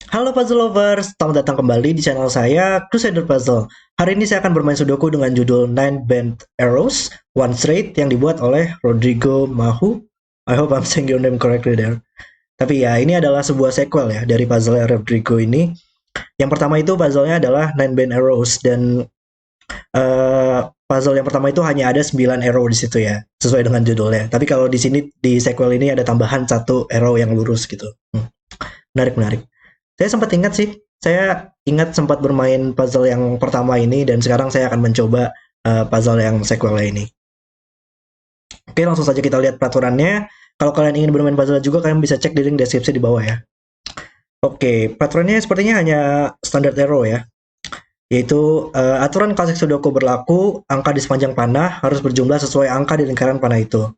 Halo puzzle lovers, selamat datang kembali di channel saya, Crusader Puzzle. Hari ini saya akan bermain Sudoku dengan judul Nine Bent Arrows, One Straight yang dibuat oleh Rodrigo Mahu. I hope I'm saying your name correctly there. Tapi ya, ini adalah sebuah sequel ya dari puzzle Rodrigo ini. Yang pertama itu puzzle-nya adalah Nine Bent Arrows dan puzzle yang pertama itu hanya ada 9 arrow di situ ya, sesuai dengan judulnya. Tapi kalau di sini di sequel ini ada tambahan satu arrow yang lurus gitu. Menarik menarik. Saya sempat ingat sih, saya ingat sempat bermain puzzle yang pertama ini dan sekarang saya akan mencoba puzzle yang sequelnya ini. Oke, langsung saja kita lihat peraturannya. Kalau kalian ingin bermain puzzle juga, kalian bisa cek di link deskripsi di bawah ya. Oke, peraturannya sepertinya hanya standar arrow ya. Yaitu aturan klasik Sudoku berlaku, angka di sepanjang panah harus berjumlah sesuai angka di lingkaran panah itu.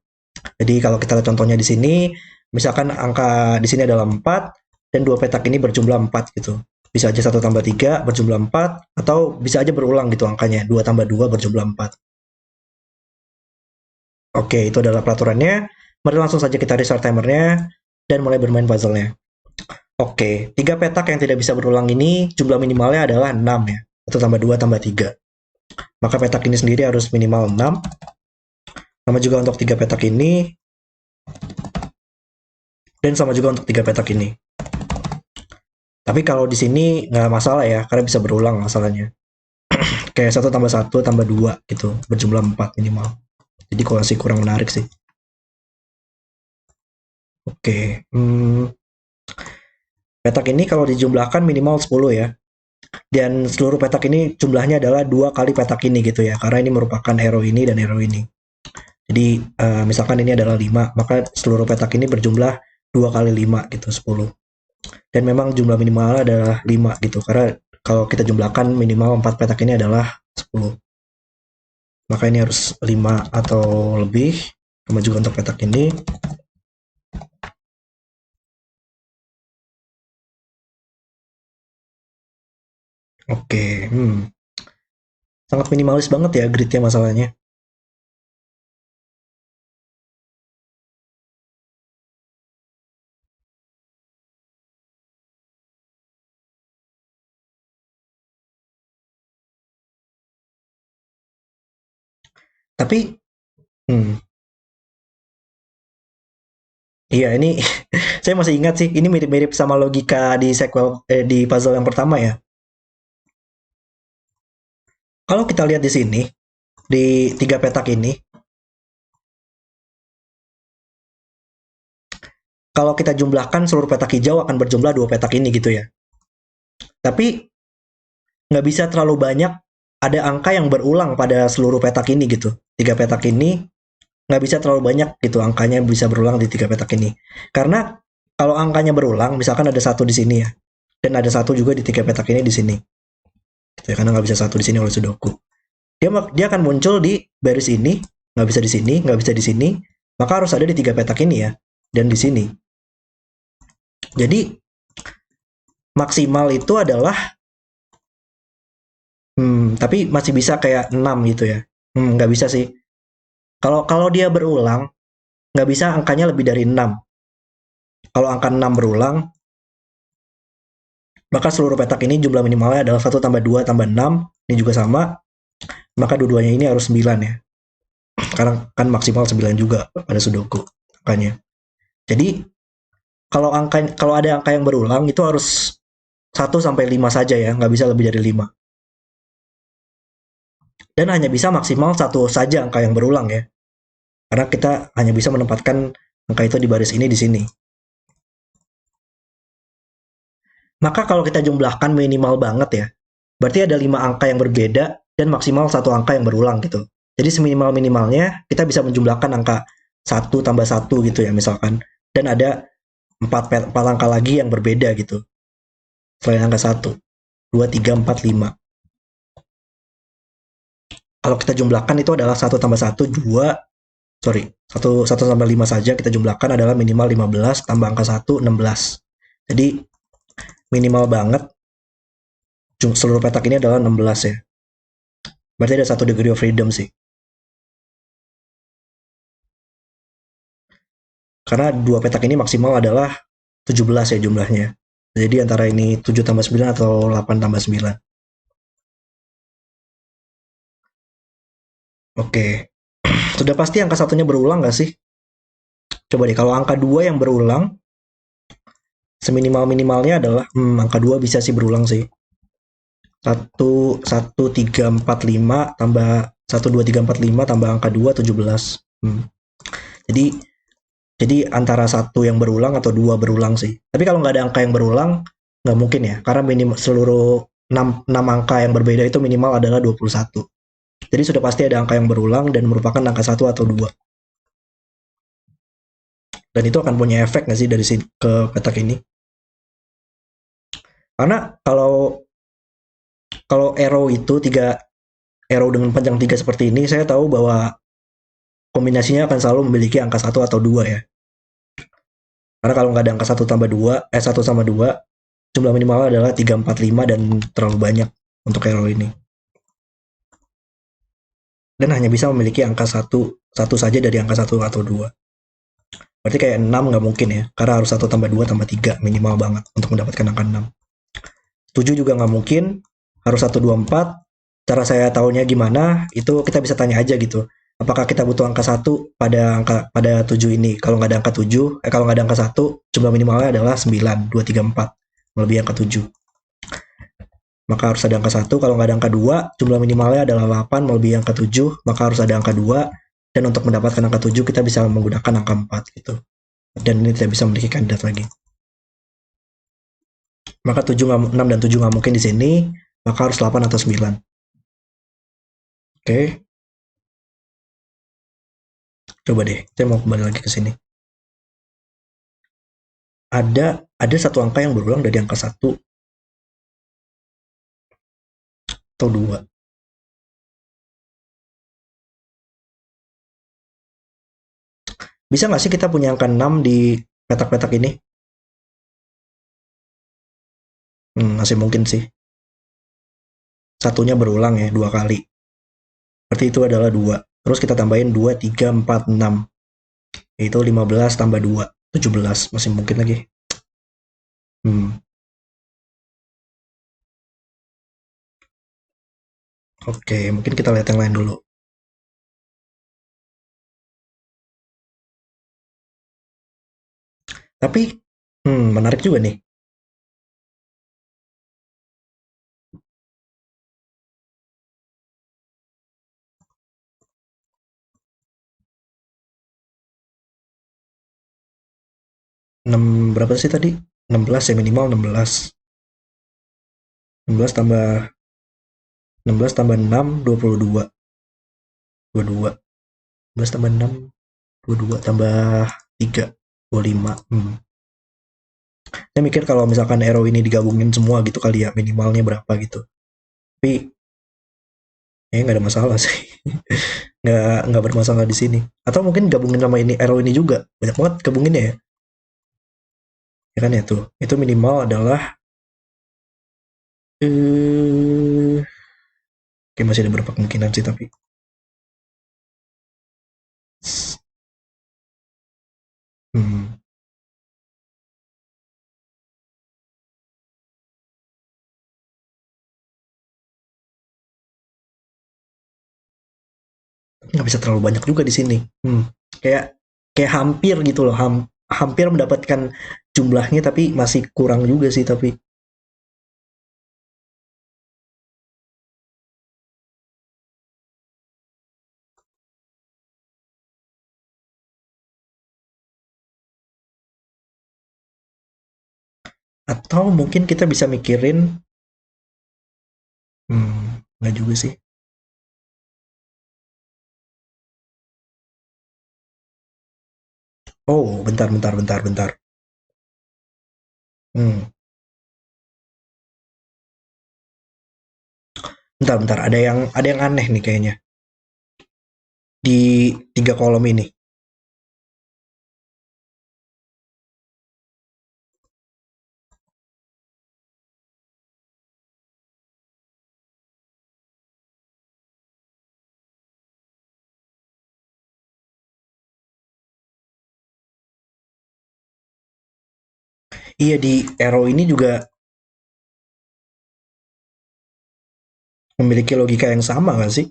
Jadi kalau kita lihat contohnya di sini, misalkan angka di sini adalah 4 dan dua petak ini berjumlah 4 gitu. Bisa aja 1 tambah 3 berjumlah 4 atau bisa aja berulang gitu angkanya, 2 tambah 2 berjumlah 4. Oke, itu adalah peraturannya. Mari langsung saja kita restart timernya dan mulai bermain puzzle-nya. Oke, 3 petak yang tidak bisa berulang ini jumlah minimalnya adalah 6 ya. 1 tambah 2 tambah 3. Maka petak ini sendiri harus minimal 6. Sama juga untuk 3 petak ini dan sama juga untuk 3 petak ini. Tapi kalau di sini nggak masalah ya, karena bisa berulang masalahnya. Kayak 1 tambah 1 tambah 2 gitu, berjumlah 4 minimal. Jadi masih kurang menarik sih. Oke, petak ini kalau dijumlahkan minimal 10 ya. Dan seluruh petak ini jumlahnya adalah 2 kali petak ini gitu ya, karena ini merupakan arrow ini dan arrow ini. Jadi misalkan ini adalah 5, maka seluruh petak ini berjumlah 2 kali 5 gitu, 10. Dan memang jumlah minimalnya adalah 5 gitu, karena kalau kita jumlahkan minimal 4 petak ini adalah 10. Maka ini harus 5 atau lebih, sama juga untuk petak ini. Oke, sangat minimalis banget ya gridnya masalahnya. Tapi, hmm, iya ini saya masih ingat sih, ini mirip-mirip sama logika di sequel di puzzle yang pertama ya. Kalau kita lihat di sini, di 3 petak ini, kalau kita jumlahkan seluruh petak hijau akan berjumlah 2 petak ini gitu ya. Tapi nggak bisa terlalu banyak ada angka yang berulang pada seluruh petak ini gitu. 3 petak ini nggak bisa terlalu banyak gitu angkanya bisa berulang di 3 petak ini. Karena kalau angkanya berulang, misalkan ada satu di sini ya, dan ada satu juga di 3 petak ini di sini. Gitu ya, karena nggak bisa satu di sini oleh Sudoku. Dia akan muncul di baris ini, nggak bisa di sini, nggak bisa di sini, maka harus ada di 3 petak ini ya, dan di sini. Jadi maksimal itu adalah, tapi masih bisa kayak 6 gitu ya. Nggak bisa sih. Kalau kalau dia berulang, nggak bisa angkanya lebih dari 6. Kalau angka 6 berulang, maka seluruh petak ini jumlah minimalnya adalah 1 tambah 2 tambah 6. Ini juga sama, maka dua-duanya ini harus 9 ya. Karena kan maksimal 9 juga pada Sudoku angkanya. Jadi kalau ada angka yang berulang itu harus 1 sampai 5 saja ya, nggak bisa lebih dari 5. Dan hanya bisa maksimal satu saja angka yang berulang ya. Karena kita hanya bisa menempatkan angka itu di baris ini di sini. Maka kalau kita jumlahkan minimal banget ya, berarti ada 5 angka yang berbeda dan maksimal satu angka yang berulang gitu. Jadi seminimal-minimalnya kita bisa menjumlahkan angka 1 tambah 1 gitu ya misalkan. Dan ada 4 angka lagi yang berbeda gitu. Selain angka 1. 2, 3, 4, 5. Kalau kita jumlahkan itu adalah 1 tambah 1, 2, sorry, 1 sampai 5 saja kita jumlahkan adalah minimal 15 tambah angka 1, 16. Jadi minimal banget seluruh petak ini adalah 16 ya. Berarti ada 1 degree of freedom sih. Karena 2 petak ini maksimal adalah 17 ya jumlahnya. Jadi antara ini 7 tambah 9 atau 8 tambah 9. Oke. Sudah pasti angka satunya berulang nggak sih? Coba deh, kalau angka 2 yang berulang, seminimal-minimalnya adalah, angka 2 bisa sih berulang sih. Satu, satu, tiga, empat, lima, tambah satu, dua, tiga, empat, lima, tambah angka 2, 17. Jadi, antara satu yang berulang atau dua berulang sih. Tapi kalau nggak ada angka yang berulang, nggak mungkin ya. Karena minimal seluruh 6 angka yang berbeda itu minimal adalah 21. Jadi sudah pasti ada angka yang berulang dan merupakan angka satu atau dua. Dan itu akan punya efek nggak sih dari sini ke petak ini? Karena kalau kalau arrow itu tiga arrow dengan panjang tiga seperti ini, saya tahu bahwa kombinasinya akan selalu memiliki angka satu atau dua ya. Karena kalau nggak ada angka satu tambah dua, satu sama dua, jumlah minimal adalah 3, 4, 5 dan terlalu banyak untuk arrow ini. Dan hanya bisa memiliki angka satu saja dari angka satu atau dua. Berarti kayak 6 nggak mungkin ya, karena harus satu tambah 2 tambah 3 minimal banget untuk mendapatkan angka 6. 7 juga nggak mungkin, harus satu 2 4. Cara saya tahunya gimana, itu kita bisa tanya aja gitu. Apakah kita butuh angka satu pada 7 ini? Kalau nggak ada angka 7, kalau nggak ada angka satu, jumlah minimalnya adalah 9, 2, 3, 4. Melebihi angka 7. Maka harus ada angka satu. Kalau nggak ada angka 2, jumlah minimalnya adalah 8 melebihi angka 7. Maka harus ada angka 2. Dan untuk mendapatkan angka 7, kita bisa menggunakan angka 4 gitu. Dan ini tidak bisa memiliki kandidat lagi. Maka 7 6 dan 7 nggak mungkin di sini. Maka harus 8 atau 9. Oke, coba deh. Saya mau kembali lagi ke sini. Ada satu angka yang berulang dari angka satu atau dua. Bisa nggak sih kita punya angka 6 di petak-petak ini? Masih mungkin sih. Satunya berulang ya, dua kali. Berarti itu adalah dua. Terus kita tambahin 2, 3, 4, 6. Yaitu 15 tambah 2, 17. Masih mungkin lagi. Hmm. Oke, mungkin kita lihat yang lain dulu. Tapi, menarik juga nih. 6 berapa sih tadi? 16 ya, minimal 16. 16 tambah 16 tambah 6, 22. 22. 16 tambah 6, 22 tambah 3, 25. Saya mikir kalau misalkan arrow ini digabungin semua gitu kali ya, minimalnya berapa gitu. Tapi nggak ada masalah sih. Nggak bermasalah di sini. Atau mungkin gabungin sama ini arrow ini juga. Banyak banget gabunginnya ya. Ya kan ya tuh. Itu minimal adalah eh oke, masih ada beberapa kemungkinan sih tapi hmm, nggak bisa terlalu banyak juga di sini. Kayak kayak hampir gitu loh, hampir mendapatkan jumlahnya tapi masih kurang juga sih tapi atau mungkin kita bisa mikirin nggak juga sih. Oh, bentar, bentar, bentar, bentar. Hmm, bentar, bentar. Ada yang aneh nih kayaknya di tiga kolom ini. Iya, di arrow ini juga memiliki logika yang sama nggak sih?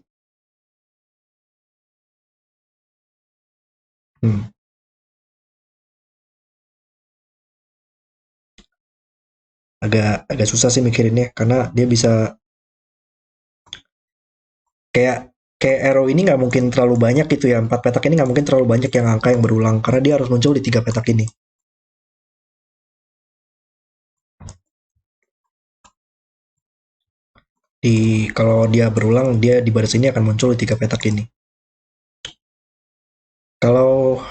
Hmm, agak agak susah sih mikirinnya karena dia bisa kayak kayak arrow ini nggak mungkin terlalu banyak gitu ya, 4 petak ini nggak mungkin terlalu banyak yang angka yang berulang karena dia harus muncul di 3 petak ini. Kalau dia berulang, dia di baris ini akan muncul di 3 petak ini. Kalau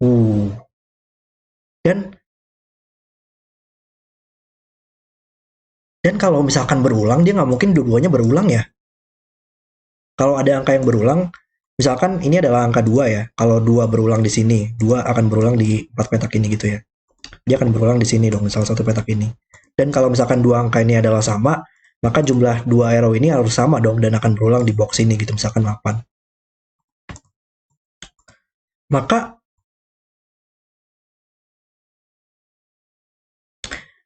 uh dan kalau misalkan berulang, dia nggak mungkin dua-duanya berulang ya. Kalau ada angka yang berulang, misalkan ini adalah angka 2 ya. Kalau 2 berulang di sini, 2 akan berulang di 4 petak ini gitu ya. Dia akan berulang di sini dong, salah satu petak ini. Dan kalau misalkan dua angka ini adalah sama, maka jumlah dua arrow ini harus sama dong dan akan berulang di box ini gitu, misalkan 8. Maka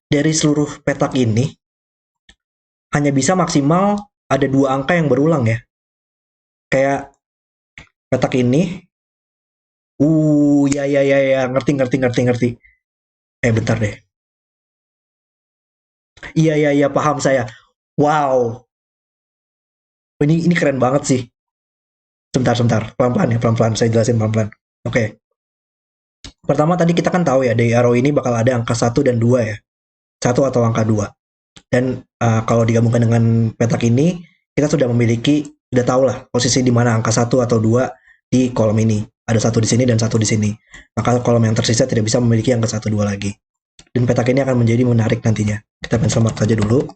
dari seluruh petak ini hanya bisa maksimal ada dua angka yang berulang ya. Kayak petak ini, ya ya ya ya, ngerti ngerti ngerti ngerti. Bentar deh. Iya iya iya, paham saya. Wow, ini keren banget sih. Sebentar sebentar, pelan-pelan ya, pelan-pelan saya jelasin pelan-pelan. Oke. Pertama tadi kita kan tahu ya, di arrow ini bakal ada angka 1 dan 2 ya. Satu atau angka 2. Dan kalau digabungkan dengan petak ini, kita sudah memiliki, sudah tahu lah posisi di mana angka 1 atau 2 di kolom ini. Ada satu di sini dan satu di sini. Maka kolom yang tersisa tidak bisa memiliki angka 1, 2 lagi. Dan petak ini akan menjadi menarik nantinya. Kita pensel mark saja dulu.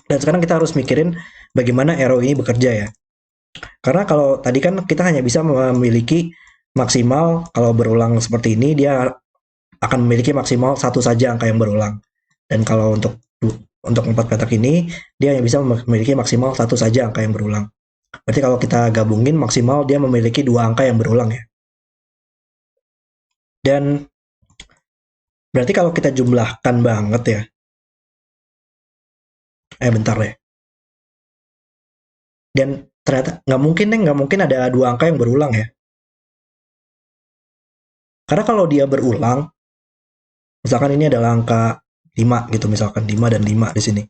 Dan sekarang kita harus mikirin bagaimana arrow ini bekerja ya. Karena kalau tadi kan kita hanya bisa memiliki maksimal, kalau berulang seperti ini dia akan memiliki maksimal satu saja angka yang berulang. Dan kalau untuk 4 petak ini dia hanya bisa memiliki maksimal satu saja angka yang berulang. Berarti kalau kita gabungin maksimal dia memiliki dua angka yang berulang ya. Dan berarti kalau kita jumlahkan banget ya, bentar deh. Dan ternyata nggak mungkin ada dua angka yang berulang ya. Karena kalau dia berulang, misalkan ini adalah angka 5 gitu, misalkan 5 dan 5 di sini.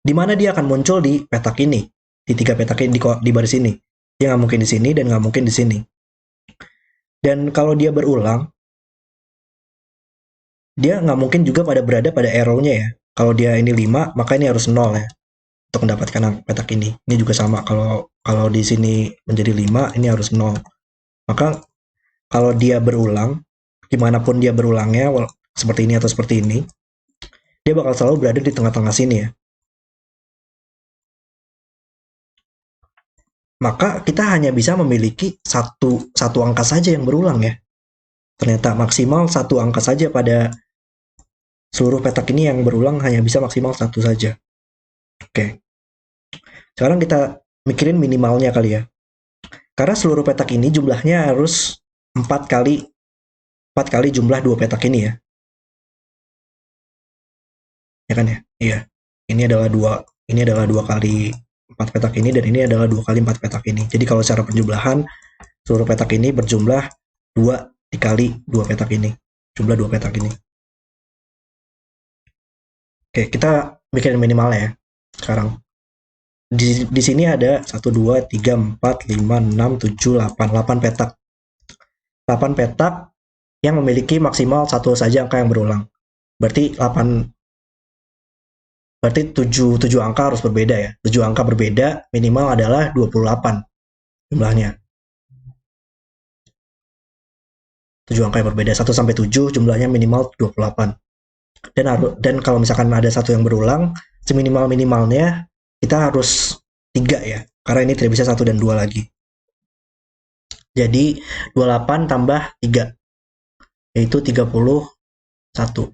Di mana dia akan muncul di petak ini, di 3 petak ini, di baris ini. Dia nggak mungkin di sini dan nggak mungkin di sini. Dan kalau dia berulang, dia nggak mungkin juga berada pada arrow-nya ya. Kalau dia ini 5, maka ini harus 0 ya untuk mendapatkan petak ini. Ini juga sama, kalau kalau di sini menjadi 5, ini harus 0. Maka kalau dia berulang, dimanapun dia berulangnya, seperti ini atau seperti ini, dia bakal selalu berada di tengah-tengah sini ya. Maka kita hanya bisa memiliki satu angka saja yang berulang ya. Ternyata maksimal satu angka saja pada seluruh petak ini yang berulang, hanya bisa maksimal satu saja. Oke. Sekarang kita mikirin minimalnya kali ya. Karena seluruh petak ini jumlahnya harus 4 kali 4 kali jumlah 2 petak ini ya. Ya kan ya? Iya. Ini adalah dua kali 4 petak ini, dan ini adalah 2 kali 4 petak ini. Jadi kalau secara penjumlahan seluruh petak ini berjumlah 2 dikali 2 petak ini. Jumlah 2 petak ini. Oke, kita bikin minimalnya ya. Sekarang di sini ada 1, 2, 3, 4, 5, 6, 7, 8 petak. 8 petak yang memiliki maksimal satu saja angka yang berulang. Berarti 8 berarti 7 angka harus berbeda ya. 7 angka berbeda, minimal adalah 28 jumlahnya. 7 angka yang berbeda, 1 sampai 7 jumlahnya minimal 28. Dan kalau misalkan ada satu yang berulang, seminimal-minimalnya kita harus 3 ya. Karena ini tidak bisa 1 dan 2 lagi. Jadi 28 tambah 3 yaitu 31.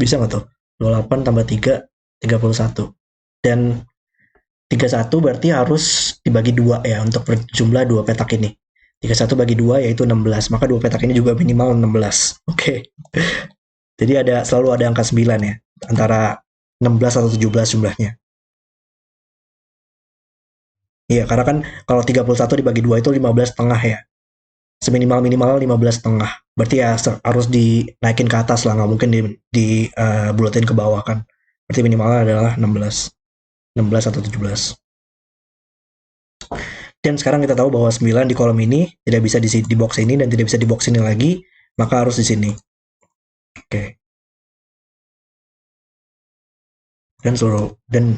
Bisa nggak tuh? 28 tambah 3 31. Dan 31 berarti harus dibagi dua ya untuk berjumlah dua petak ini. 31 bagi 2 yaitu 16. Maka dua petak ini juga minimal 16. Oke. Jadi selalu ada angka 9 ya. Antara 16 atau 17 jumlahnya. Iya, karena kan kalau 31 dibagi 2 itu 15 setengah ya. Seminimal-minimal 15 setengah. Berarti ya harus dinaikin ke atas lah, nggak mungkin bulatin ke bawah kan. Berarti minimalnya adalah 16. 16 atau 17. Dan sekarang kita tahu bahwa 9 di kolom ini tidak bisa di box ini dan tidak bisa di box ini lagi, maka harus di sini. Oke. Dan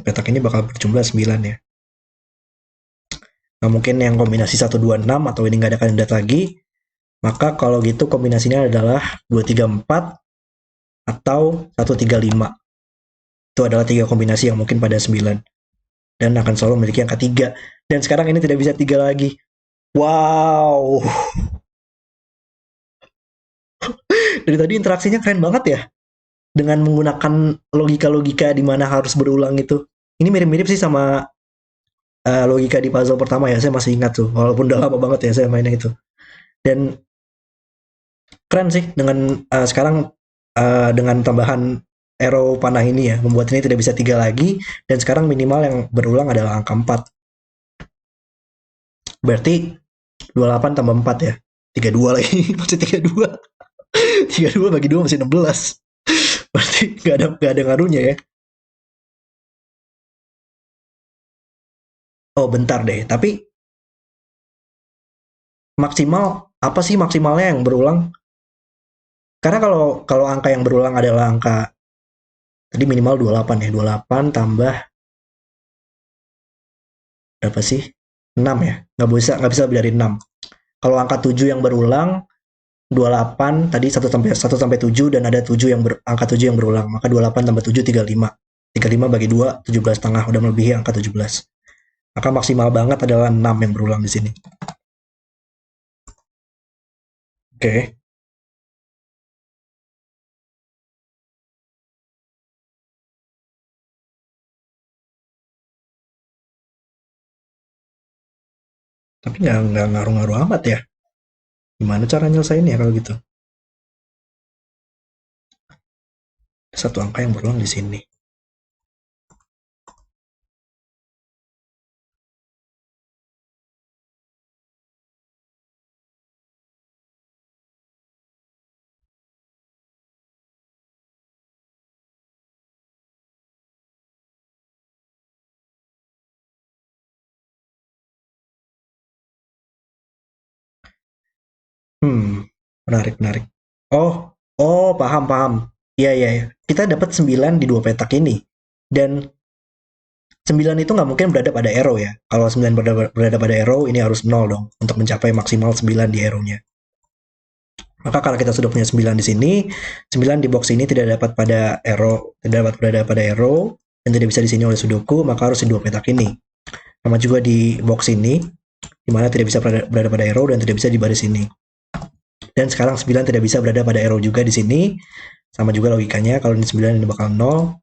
petak ini bakal berjumlah 9 ya. Nah, mungkin yang kombinasi 126 atau ini nggak ada kandidat lagi, maka kalau gitu kombinasinya adalah 234 atau 135. Itu adalah tiga kombinasi yang mungkin pada 9. Dan akan selalu memiliki angka 3. Dan sekarang ini tidak bisa 3 lagi. Wow. Dari tadi interaksinya keren banget ya. Dengan menggunakan logika-logika di mana harus berulang itu. Ini mirip-mirip sih sama logika di puzzle pertama ya. Saya masih ingat tuh. Walaupun udah lama banget ya saya mainnya itu. Dan keren sih dengan sekarang dengan tambahan arrow panah ini ya, membuat ini tidak bisa 3 lagi, dan sekarang minimal yang berulang adalah angka 4. Berarti 28 tambah 4 ya. 32 lagi. Masih 32. 32 bagi 2 masih 16. Berarti nggak ada ngaruhnya ya. Oh, bentar deh. Tapi maksimal apa sih maksimalnya yang berulang? Karena kalau kalau angka yang berulang adalah angka tadi minimal 28 ya. 28 tambah berapa sih? 6 ya. Nggak bisa lebih dari 6. Kalau angka 7 yang berulang 28 tadi satu sampai 7 dan ada 7 angka 7 yang berulang. Maka 28 tambah 7 35. 35 bagi 2 17 setengah udah melebihi angka 17. Maka maksimal banget adalah 6 yang berulang di sini. Oke. Tapi nggak ngaruh-ngaruh amat ya. Gimana cara nyelesainnya kalau gitu? Satu angka yang berulang di sini. Menarik, menarik. Oh, oh, paham, paham. Iya, iya, iya. Kita dapat 9 di dua petak ini. Dan 9 itu nggak mungkin berada pada arrow ya. Kalau 9 berada pada arrow, ini harus 0 dong. Untuk mencapai maksimal 9 di arrow-nya. Maka karena kita sudah punya 9 di sini, 9 di box ini tidak dapat pada arrow, tidak dapat berada pada arrow, dan tidak bisa di sini oleh Sudoku, maka harus di dua petak ini. Sama juga di box ini, di mana tidak bisa berada pada arrow dan tidak bisa di baris ini. Dan sekarang 9 tidak bisa berada pada arrow juga di sini. Sama juga logikanya, kalau ini 9 ini bakal 0,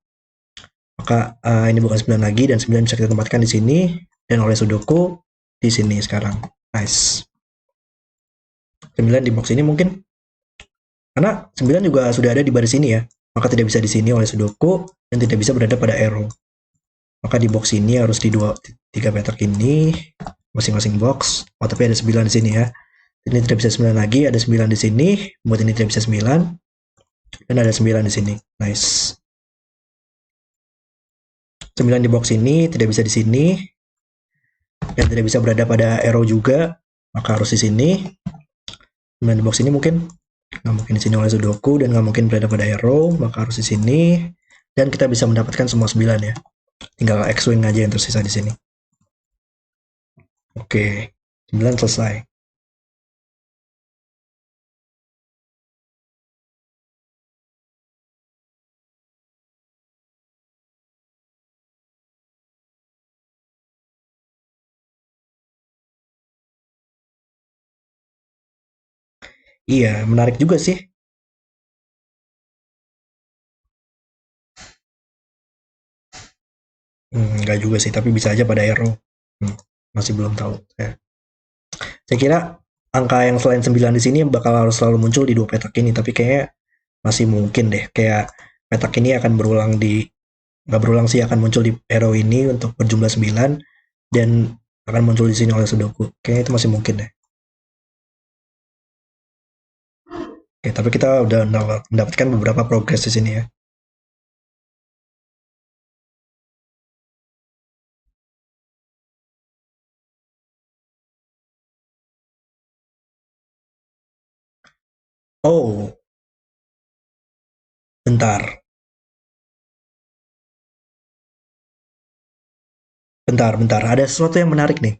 maka ini bukan 9 lagi, dan 9 bisa kita tempatkan di sini, dan oleh Sudoku di sini sekarang. Nice. 9 di box ini mungkin, karena 9 juga sudah ada di baris ini ya, maka tidak bisa di sini oleh Sudoku, dan tidak bisa berada pada arrow. Maka di box ini harus di 3 petak ini, masing-masing box. Oh, tapi ada 9 di sini ya. Ini tidak bisa 9 lagi, ada 9 di sini, buat ini tidak bisa 9, dan ada 9 di sini. Nice. 9 di box ini tidak bisa di sini, dan tidak bisa berada pada arrow juga, maka harus di sini. 9 di box ini mungkin nggak mungkin di sini oleh Sudoku, dan nggak mungkin berada pada arrow, maka harus di sini. Dan kita bisa mendapatkan semua 9 ya. Tinggal X-Wing aja yang tersisa di sini. Oke, 9 selesai. Iya, menarik juga sih. Enggak juga sih, tapi bisa aja pada arrow. Masih belum tahu. Saya kira angka yang selain 9 di sini bakal harus selalu muncul di dua petak ini, tapi kayaknya masih mungkin deh. Kayak petak ini akan berulang nggak berulang sih, akan muncul di arrow ini untuk berjumlah 9 dan akan muncul di sini oleh Sudoku. Kayaknya itu masih mungkin deh. Oke, tapi kita udah mendapatkan beberapa progres di sini ya. Oh, bentar. Bentar. Ada sesuatu yang menarik nih.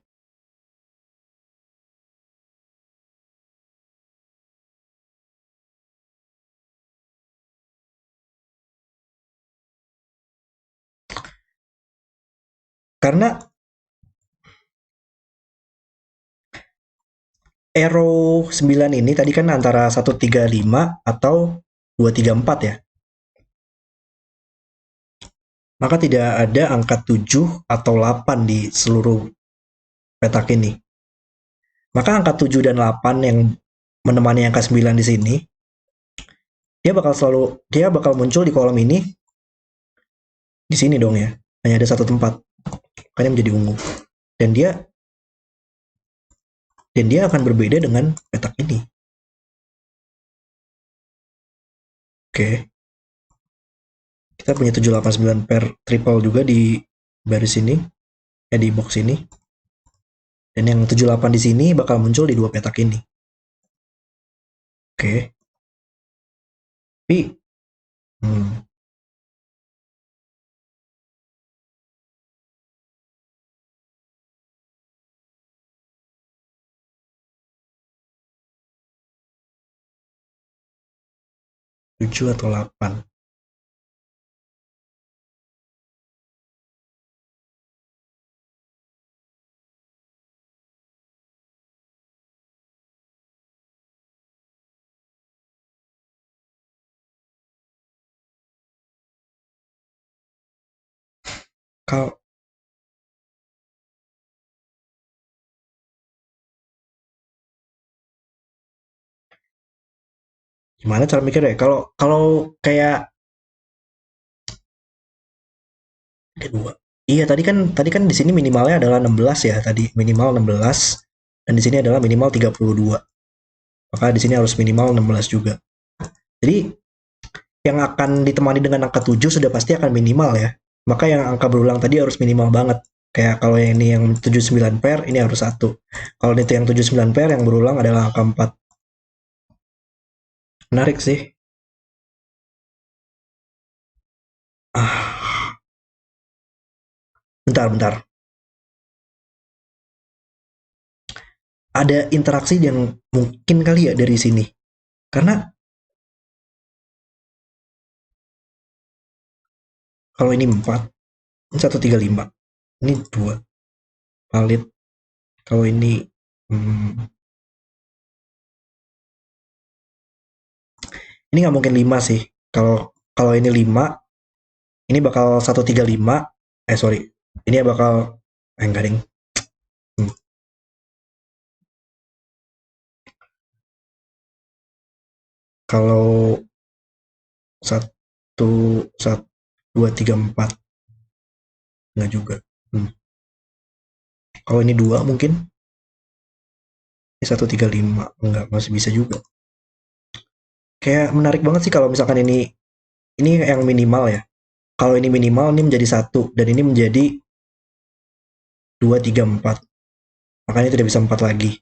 Karena arrow 9 ini tadi kan antara 135 atau 234 ya. Maka tidak ada angka 7 atau 8 di seluruh petak ini. Maka angka 7 dan 8 yang menemani angka 9 di sini, dia bakal muncul di kolom ini di sini dong ya. Hanya ada satu tempat. Makanya menjadi ungu. Dan dia akan berbeda dengan petak ini. Oke. Kita punya 789 per triple juga di baris ini. Di box ini. Dan yang 78 di sini bakal muncul di dua petak ini. Oke. Tapi 7 atau 8. Kalau gimana cara mikirnya ya? Kalau kayak ada dua. Iya, tadi kan di sini minimalnya adalah 16 ya, tadi minimal 16 dan di sini adalah minimal 32. Maka di sini harus minimal 16 juga. Jadi yang akan ditemani dengan angka 7 sudah pasti akan minimal ya. Maka yang angka berulang tadi harus minimal banget. Kayak kalau yang ini yang 79 pair, ini harus satu. Kalau itu yang 79 pair, yang berulang adalah angka 4. Menarik sih. Ah, bentar. Ada interaksi yang mungkin kali ya dari sini. Karena kalau ini 4, ini 135. Ini 2. Valid. Kalau ini ini nggak mungkin 5 sih. Kalau ini 5, ini bakal 135. Sorry. Ini bakal enggak ding. Kalau 1 2 3 4 enggak juga. Kalau ini 2 mungkin. Ini 135 enggak, masih bisa juga. Kayak menarik banget sih kalau misalkan ini yang minimal ya. Kalau ini minimal, ini menjadi 1 dan ini menjadi 2 3 4. Makanya tidak bisa 4 lagi.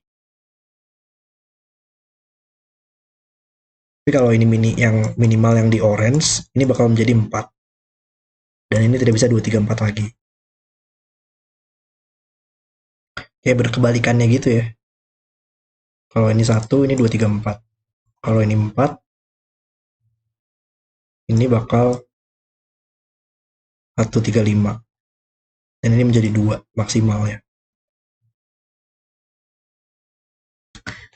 Tapi kalau ini yang minimal yang di orange, ini bakal menjadi 4. Dan ini tidak bisa 2 3 4 lagi. Kayak berkebalikannya gitu ya. Kalau ini 1, ini 2 3 4. Kalau ini 4, ini bakal 1 3 5. Dan ini menjadi 2 maksimal ya.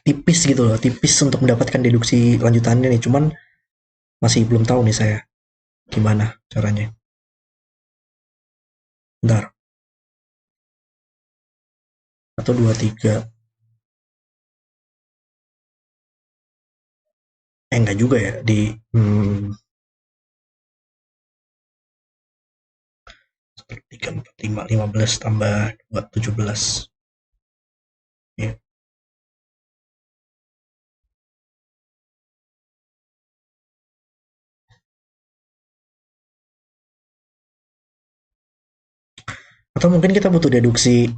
Tipis gitu loh, tipis untuk mendapatkan deduksi lanjutannya nih. Cuman masih belum tahu nih saya gimana caranya. Bentar. atau 23. Enggak juga ya di 3, 4, 5, 15 tambah 2, 17. Ya. Atau mungkin kita butuh deduksi.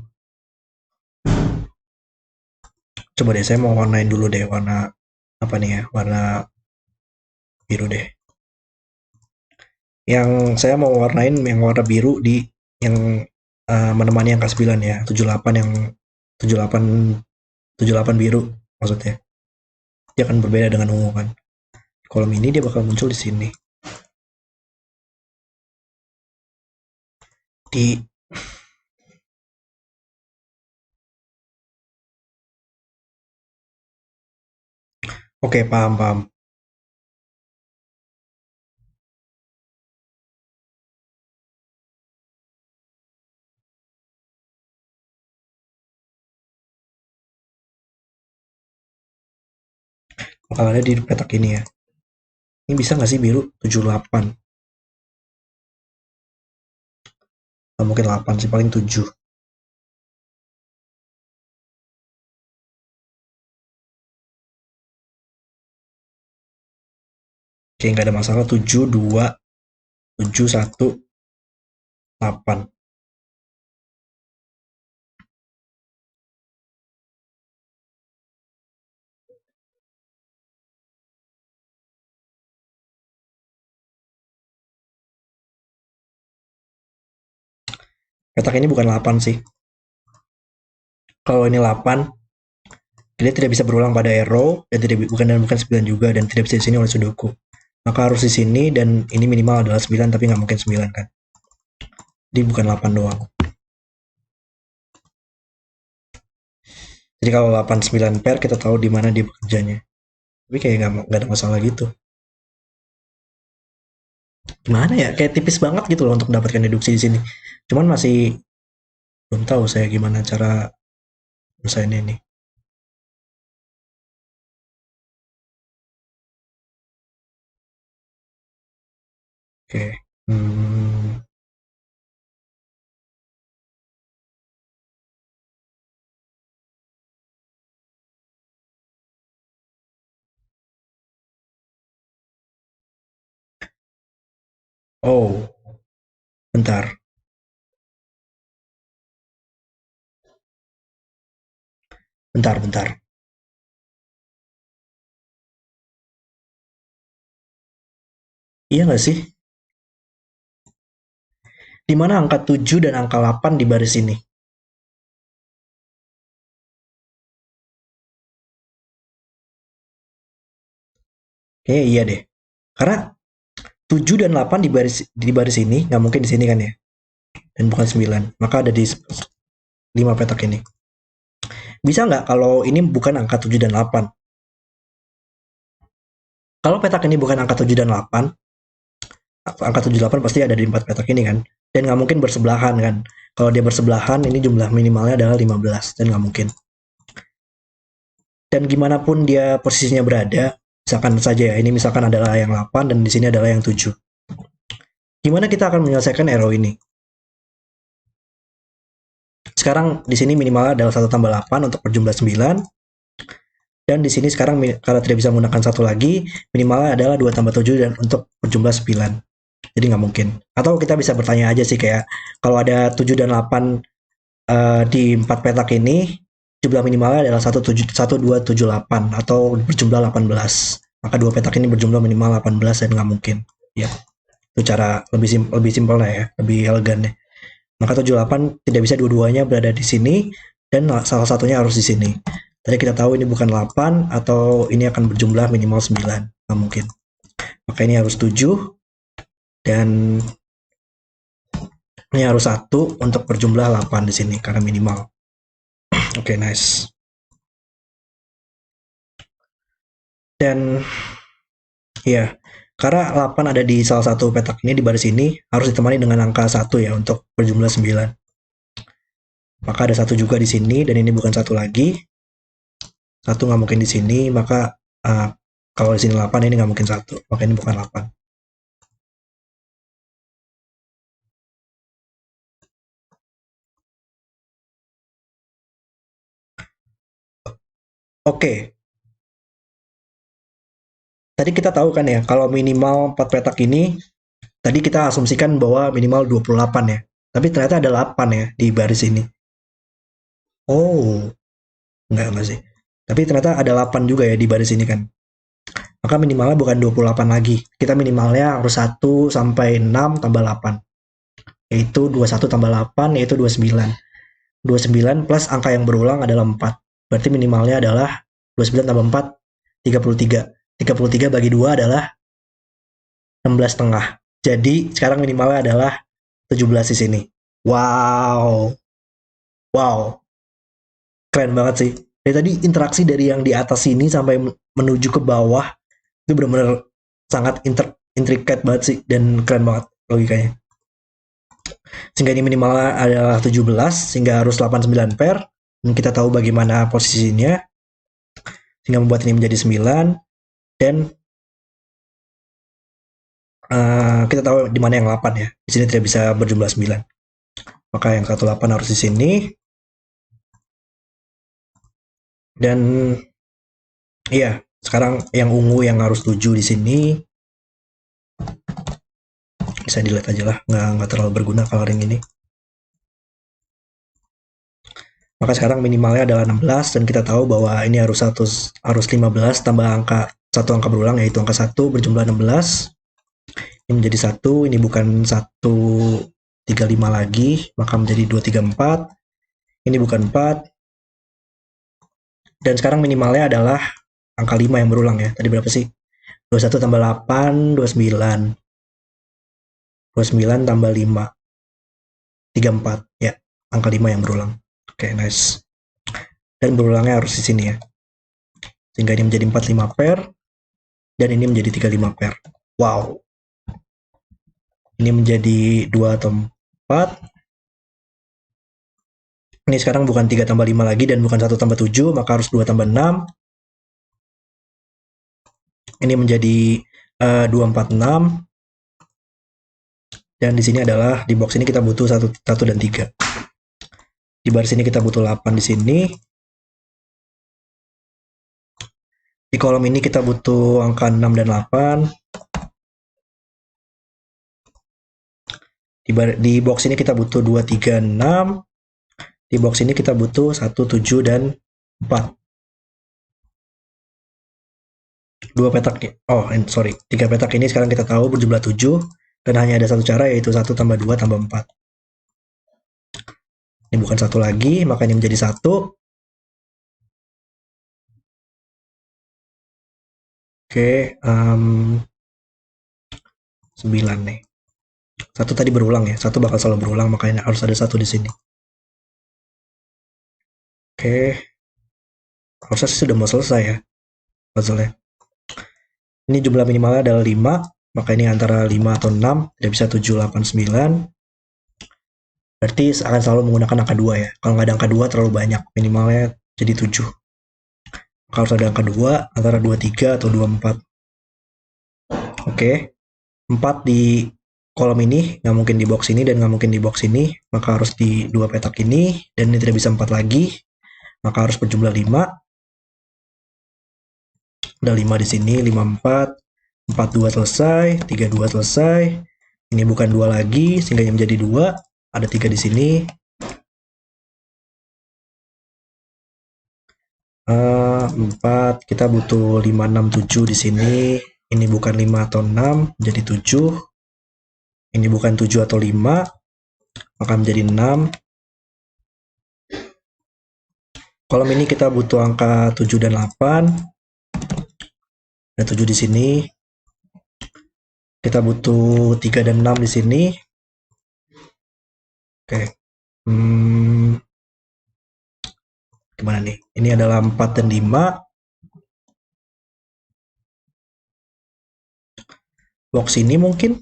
Coba deh, saya mau warnain dulu deh warna apa nih ya, warna biru deh. Yang saya mau warnain yang warna biru di yang menemani angka 9 ya, 78 yang 78 78 biru maksudnya. Dia akan berbeda dengan ungu kan. Kolom ini dia bakal muncul di sini. Di Oke, paham paham. Bakal ada di petak ini ya. Ini bisa nggak sih biru 78? Nggak mungkin 8 sih, paling 7. Oke, nggak ada masalah. 7, 2, 7, 1, 8. Petak ini bukan 8 sih. Kalau ini 8, dia tidak bisa berulang pada arrow dan bukan 9 juga dan tidak bisa di sini oleh Sudoku. Maka harus di sini dan ini minimal adalah 9 tapi nggak mungkin 9 kan. Jadi bukan 8 doang. Jadi kalau 8 9 pair kita tahu di mana dia bekerjanya. Tapi kayak nggak ada masalah gitu. Gimana ya? Kayak tipis banget gitu loh untuk mendapatkan deduksi di sini. Cuman masih belum tahu saya gimana cara misalnya ini. Oke. Hmm. Oh, bentar. Bentar, bentar. Iya nggak sih? Di mana angka 7 dan angka 8 di baris ini? Kayaknya iya deh. Karena 7 dan 8 di baris ini nggak mungkin di sini kan ya. Dan bukan 9. Maka ada di 5 petak ini. Bisa nggak kalau ini bukan angka 7 dan 8? Kalau petak ini bukan angka 7 dan 8, angka 7 dan 8 pasti ada di 4 petak ini kan. Dan nggak mungkin bersebelahan kan. Kalau dia bersebelahan, ini jumlah minimalnya adalah 15. Dan nggak mungkin. Dan gimana pun dia posisinya berada, misalkan saja ya, ini misalkan adalah yang 8 dan di sini adalah yang 7. Gimana kita akan menyelesaikan arrow ini? Sekarang di sini minimalnya adalah 1 tambah 8 untuk berjumlah 9. Dan di sini sekarang kalau tidak bisa menggunakan satu lagi, minimalnya adalah 2 tambah 7 dan untuk berjumlah 9. Jadi nggak mungkin. Atau kita bisa bertanya aja sih kayak, kalau ada 7 dan 8 di 4 petak ini, jumlah minimalnya adalah 1278 atau berjumlah 18. Maka dua petak ini berjumlah minimal 18 dan nggak mungkin. Ya, itu cara lebih simpel lah ya, lebih elegan ya. Maka 78 tidak bisa dua-duanya berada di sini dan salah satunya harus di sini. Tadi kita tahu ini bukan 8 atau ini akan berjumlah minimal 9. Nggak mungkin. Maka ini harus 7 dan ini harus 1 untuk berjumlah 8 di sini karena minimal. Oke, nice. Dan ya, karena 8 ada di salah satu petak ini di baris ini harus ditemani dengan angka 1 ya untuk berjumlah 9. maka ada satu juga di sini, dan ini bukan satu lagi. Satu nggak mungkin di sini, maka kalau di sini 8, ini nggak mungkin satu, maka ini bukan 8. Oke, tadi kita tahu kan ya, kalau minimal 4 petak ini, tadi kita asumsikan bahwa minimal 28 ya. Tapi ternyata ada 8 ya di baris ini. Oh, enggak sih. Tapi ternyata ada 8 juga ya di baris ini kan. Maka minimalnya bukan 28 lagi. Kita minimalnya harus 1 sampai 6 tambah 8. Yaitu 21 tambah 8, yaitu 29. 29 plus angka yang berulang adalah 4. Berarti minimalnya adalah 29 tambah 4, 33. 33 bagi 2 adalah 16 setengah. Jadi sekarang minimalnya adalah 17 di sini. Wow. Wow. Keren banget sih. Dari tadi interaksi dari yang di atas sini sampai menuju ke bawah itu benar-benar sangat intricate banget sih dan keren banget logikanya. Sehingga ini minimalnya adalah 17, sehingga harus 89 pair. Dan kita tahu bagaimana posisinya, sehingga membuat ini menjadi 9. Dan kita tahu di mana yang 8 ya. Di sini tidak bisa berjumlah 9. Maka yang 18 harus di sini. Dan iya, sekarang yang ungu yang harus 7 di sini. Bisa dilihat aja lah, nggak terlalu berguna coloring ini. Maka sekarang minimalnya adalah 16, dan kita tahu bahwa ini harus 15 tambah satu angka berulang, yaitu angka 1 berjumlah 16. Ini menjadi 1, ini bukan 135 lagi, maka menjadi 234. Ini bukan 4. Dan sekarang minimalnya adalah angka 5 yang berulang ya. Tadi berapa sih? 21 tambah 8, 29. 29 tambah 5, 34. Ya, angka 5 yang berulang. Oke, nice. Dan berulangnya harus di sini ya. Sehingga ini menjadi 45 pair. Dan ini menjadi 35 pair. Wow. Ini menjadi 2 atau 4. Ini sekarang bukan 3 tambah 5 lagi dan bukan 1 tambah 7, maka harus 2 tambah 6. Ini menjadi 246. Dan di sini adalah, di box ini kita butuh 1 dan 3. Di baris ini kita butuh 8 di sini. Di kolom ini kita butuh angka 6 dan 8. Di box ini kita butuh 2, 3, 6. Di box ini kita butuh 1, 7, dan 4. 2 petak, sorry, 3 petak ini sekarang kita tahu berjumlah 7, dan hanya ada satu cara, yaitu 1 tambah 2 tambah 4. Ini bukan 1 lagi, maka ini menjadi 1. Oke, 9 nih. 1 tadi berulang ya, 1 bakal selalu berulang, makanya harus ada 1 di sini. Oke, harusnya sudah mau selesai ya puzzle-nya. Ini jumlah minimalnya adalah 5, maka ini antara 5 atau 6, tidak bisa 7, 8, 9. Berarti akan selalu menggunakan angka 2 ya. Kalau nggak ada angka 2 terlalu banyak, minimalnya jadi 7. Kalau harus ada angka 2, antara 23 atau 24. Oke, 4 di kolom ini, nggak mungkin di box ini dan nggak mungkin di box ini, maka harus di 2 petak ini, dan ini tidak bisa 4 lagi, maka harus berjumlah 5. Ada 5 di sini, 5, 4, 4, 2 selesai, 3, 2 selesai. Ini bukan 2 lagi, sehingga yang menjadi 2. Ada 3 di sini. 4, kita butuh 5, 6, 7 di sini. Ini bukan 5 atau 6, menjadi 7. Ini bukan 7 atau 5, maka menjadi 6. Kolom ini kita butuh angka 7 dan 8. Ada 7 di sini. Kita butuh 3 dan 6 di sini. Oke. Gimana nih? Ini adalah 4 dan 5. Box ini mungkin?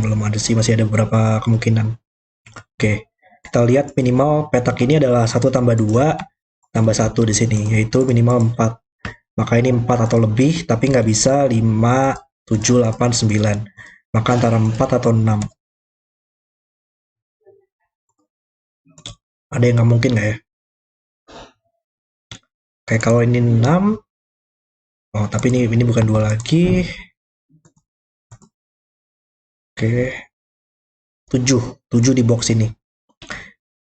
Belum ada sih, masih ada beberapa kemungkinan. Oke. kita lihat minimal petak ini adalah 1 tambah 2 tambah 1 di sini, yaitu minimal 4. Maka ini 4 atau lebih, tapi nggak bisa 5, 7, 8, 9. Maka antara 4 atau 6. Ada yang nggak mungkin nggak ya? Kayak kalau ini 6, oh tapi ini bukan 2 lagi. Oke, 7. 7 di box ini.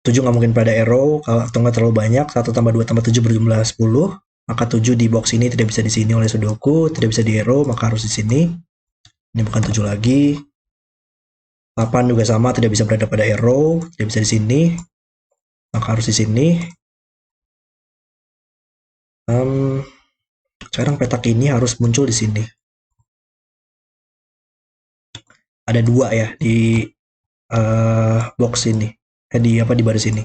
7 nggak mungkin pada arrow, atau nggak terlalu banyak. 1 tambah 2 tambah 7 berjumlah 10. Maka 7 di box ini tidak bisa di sini oleh Sudoku, tidak bisa di arrow, maka harus di sini. Ini bukan 7 lagi. 8 juga sama, tidak bisa berada pada arrow, tidak bisa di sini. Maka harus di sini. Sekarang petak ini harus muncul di sini. Ada 2 ya di box ini. Di baris ini.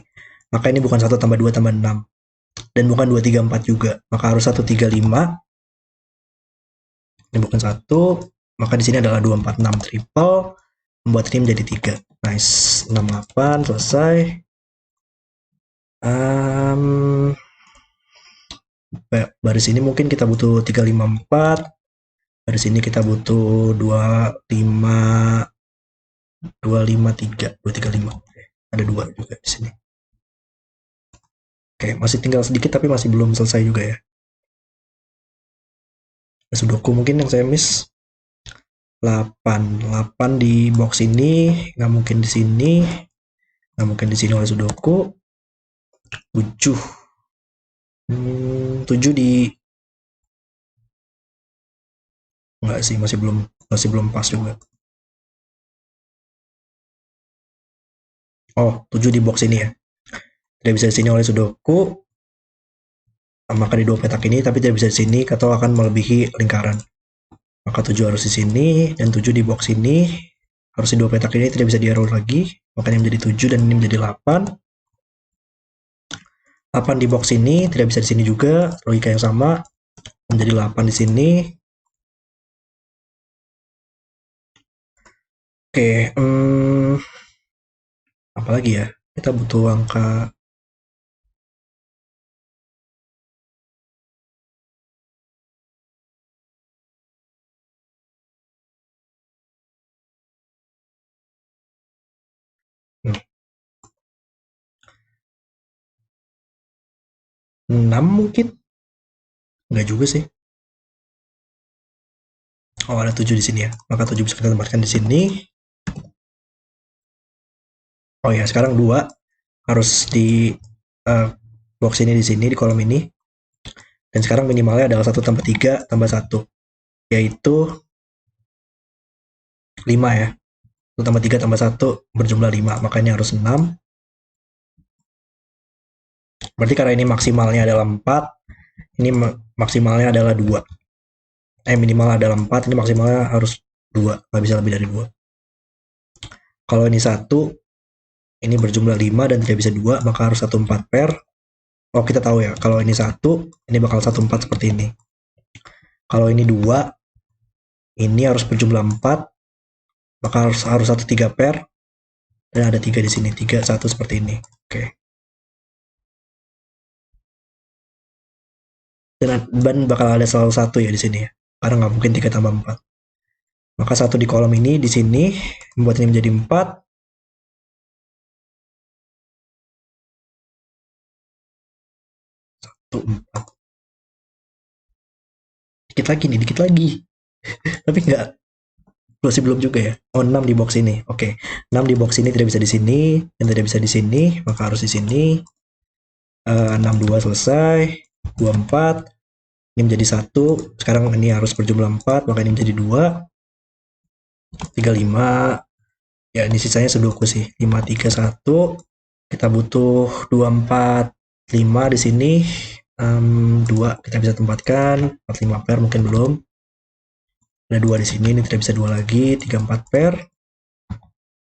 Maka ini bukan 1 tambah 2 tambah 6. Dan bukan 2, 3, 4 juga. Maka harus 1, 3, 5. Ini bukan 1. Maka di sini adalah 2, 4, 6 triple. Membuat ini menjadi 3. Nice. 6, 8. Selesai. Baris ini mungkin kita butuh 3, 5, 4. Baris ini kita butuh 2, 5, 2, 5, 3. 2, 3, 5. Ada 2 juga di sini. Oke, masih tinggal sedikit tapi masih belum selesai juga ya. Sudoku mungkin yang saya miss 8. 8 di box ini, nggak mungkin di sini. Nggak mungkin di sini oleh Sudoku. 7. 7 di... Nggak sih, masih belum pas juga. Oh, 7 di box ini ya. Tidak bisa di sini oleh Sudoku. Maka di 2 petak ini, tapi tidak bisa di sini, atau akan melebihi lingkaran. Maka 7 harus di sini, dan 7 di box ini. Harus di 2 petak ini, tidak bisa di arrow lagi. Makanya menjadi 7, dan ini menjadi 8. 8 di box ini, tidak bisa di sini juga. Logika yang sama. Menjadi 8 di sini. Oke, apa lagi ya? Kita butuh angka... 6 mungkin? Enggak juga sih. Oh, ada 7 di sini ya. Maka 7 bisa kita tempatkan di sini. Oh ya, sekarang 2 harus di box ini di sini, di kolom ini. Dan sekarang minimalnya adalah 1 tambah 3 tambah 1. Yaitu 5 ya. 1 tambah 3 tambah 1 berjumlah 5. Makanya harus 6. Berarti karena ini maksimalnya adalah 4. Ini maksimalnya adalah 2. Minimal adalah 4. Ini maksimalnya harus 2. Nggak bisa lebih dari 2. Kalau ini 1, ini berjumlah 5 dan tidak bisa 2, maka harus 1, 4 pair. Oh, kita tahu ya, kalau ini 1, ini bakal 1, 4 seperti ini. Kalau ini 2, ini harus berjumlah 4, maka harus 1, 3 pair. Dan ada 3 di sini, 3, 1 seperti ini. Oke. Dan bakal ada selalu 1 ya di sini ya. Karena nggak mungkin 3 tambah 4. Maka 1 di kolom ini, di sini, membuat ini menjadi 4. 1, 4. Dikit lagi nih, dikit lagi. Tapi nggak, masih belum juga ya. Oh, 6 di box ini. Oke. 6 di box ini tidak bisa di sini dan tidak bisa di sini, maka harus di sini. 6, 2 selesai. 2, 4. Ini menjadi 1. Sekarang ini harus berjumlah 4, maka ini menjadi 2. 3, 5. Ya, ini sisanya Sudoku sih. 5, 3, 1. Kita butuh 2, 4, 5 di sini. 2 kita bisa tempatkan. 4, 5 pair mungkin belum. Ada 2 di sini, ini tidak bisa 2 lagi. 3, 4 pair.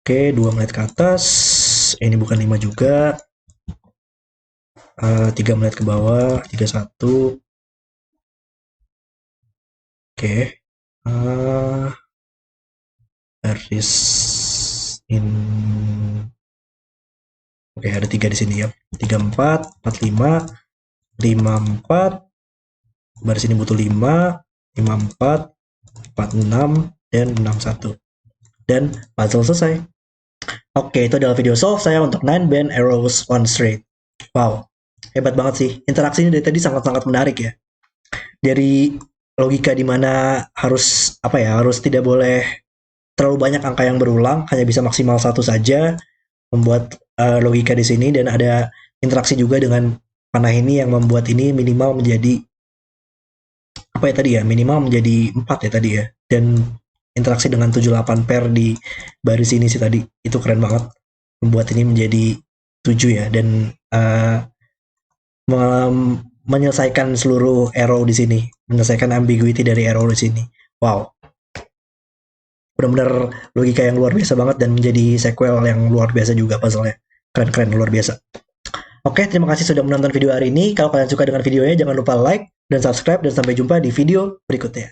Oke, 2 melihat ke atas. Ini bukan 5 juga. 3 melihat ke bawah. 3, 1. Oke. Baris in Oke, ada 3 di sini ya. 34, 45, 54. Baris ini butuh 5, 54, 46, dan 61. Dan puzzle selesai. Oke, itu adalah video solve saya untuk 9 band arrows one straight. Wow, hebat banget sih. Interaksi ini dari tadi sangat-sangat menarik ya. Dari logika di mana harus harus tidak boleh terlalu banyak angka yang berulang, hanya bisa maksimal satu saja. Membuat logika di sini, dan ada interaksi juga dengan panah ini yang membuat ini minimal menjadi minimal menjadi 4 ya tadi ya. Dan interaksi dengan 78 pair di baris ini sih tadi, itu keren banget. Membuat ini menjadi 7 ya, dan menyelesaikan seluruh arrow di sini, menyelesaikan ambiguity dari arrow di sini. Wow, benar-benar logika yang luar biasa banget, dan menjadi sequel yang luar biasa juga puzzle-nya. Keren-keren, luar biasa. Oke, terima kasih sudah menonton video hari ini. Kalau kalian suka dengan videonya, jangan lupa like dan subscribe, dan sampai jumpa di video berikutnya.